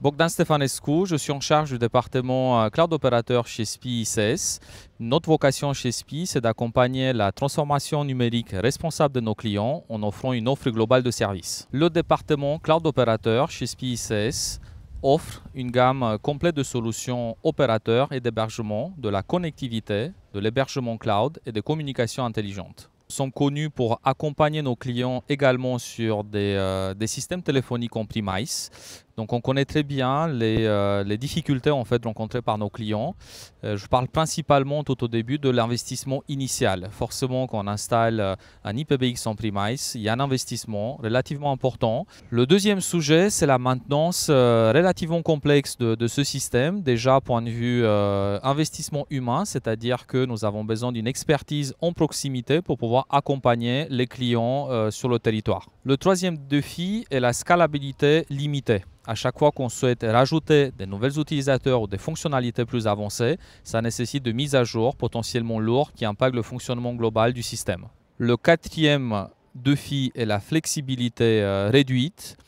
Bogdan Stefanescu, je suis en charge du département Cloud Operateur chez SPI ICS. Notre vocation chez SPI, c'est d'accompagner la transformation numérique responsable de nos clients en offrant une offre globale de services. Le département Cloud Operateur chez SPI ICS offre une gamme complète de solutions opérateurs et d'hébergement, de la connectivité, de l'hébergement cloud et des communications intelligentes. Nous sommes connus pour accompagner nos clients également sur des systèmes téléphoniques on-premise. Donc on connaît très bien les difficultés en fait rencontrées par nos clients. Je parle principalement tout au début de l'investissement initial. Forcément, quand on installe un IPBX on-premise, il y a un investissement relativement important. Le deuxième sujet, c'est la maintenance relativement complexe de ce système. Déjà, point de vue investissement humain, c'est-à-dire que nous avons besoin d'une expertise en proximité pour pouvoir accompagner les clients sur le territoire. Le troisième défi est la scalabilité limitée. À chaque fois qu'on souhaite rajouter des nouveaux utilisateurs ou des fonctionnalités plus avancées, ça nécessite de mises à jour potentiellement lourdes qui impactent le fonctionnement global du système. Le quatrième défi est la flexibilité réduite.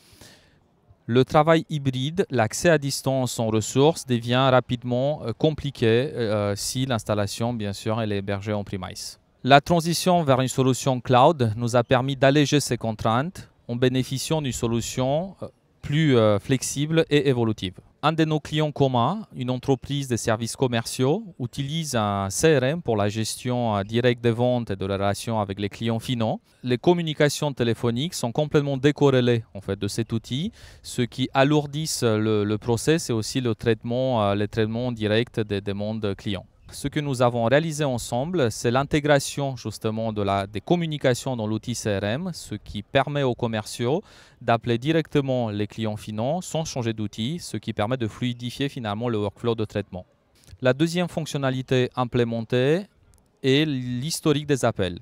Le travail hybride, l'accès à distance en ressources devient rapidement compliqué si l'installation, bien sûr, elle est hébergée en premise. La transition vers une solution cloud nous a permis d'alléger ces contraintes en bénéficiant d'une solution plus flexible et évolutive. Un de nos clients communs, une entreprise de services commerciaux, utilise un CRM pour la gestion directe des ventes et de la relation avec les clients finaux. Les communications téléphoniques sont complètement décorrélées en fait, de cet outil, ce qui alourdit le process et aussi le traitement direct des demandes clients. Ce que nous avons réalisé ensemble, c'est l'intégration justement des communications dans l'outil CRM, ce qui permet aux commerciaux d'appeler directement les clients finaux sans changer d'outil, ce qui permet de fluidifier finalement le workflow de traitement. La deuxième fonctionnalité implémentée est l'historique des appels.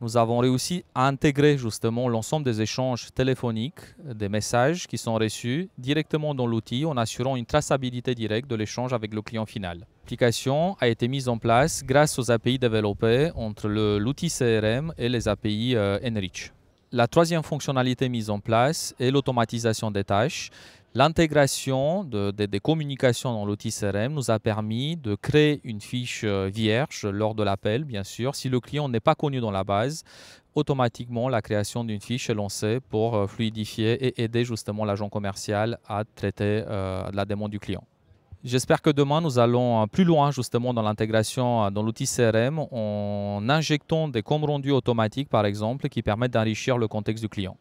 Nous avons réussi à intégrer justement l'ensemble des échanges téléphoniques, des messages qui sont reçus directement dans l'outil en assurant une traçabilité directe de l'échange avec le client final. L'application a été mise en place grâce aux API développés entre l'outil CRM et les API Enrich. La troisième fonctionnalité mise en place est l'automatisation des tâches. L'intégration des communications dans l'outil CRM nous a permis de créer une fiche vierge lors de l'appel, bien sûr. Si le client n'est pas connu dans la base, automatiquement la création d'une fiche est lancée pour fluidifier et aider justement l'agent commercial à traiter la demande du client. J'espère que demain, nous allons plus loin justement dans l'intégration dans l'outil CRM en injectant des comptes rendus automatiques, par exemple, qui permettent d'enrichir le contexte du client.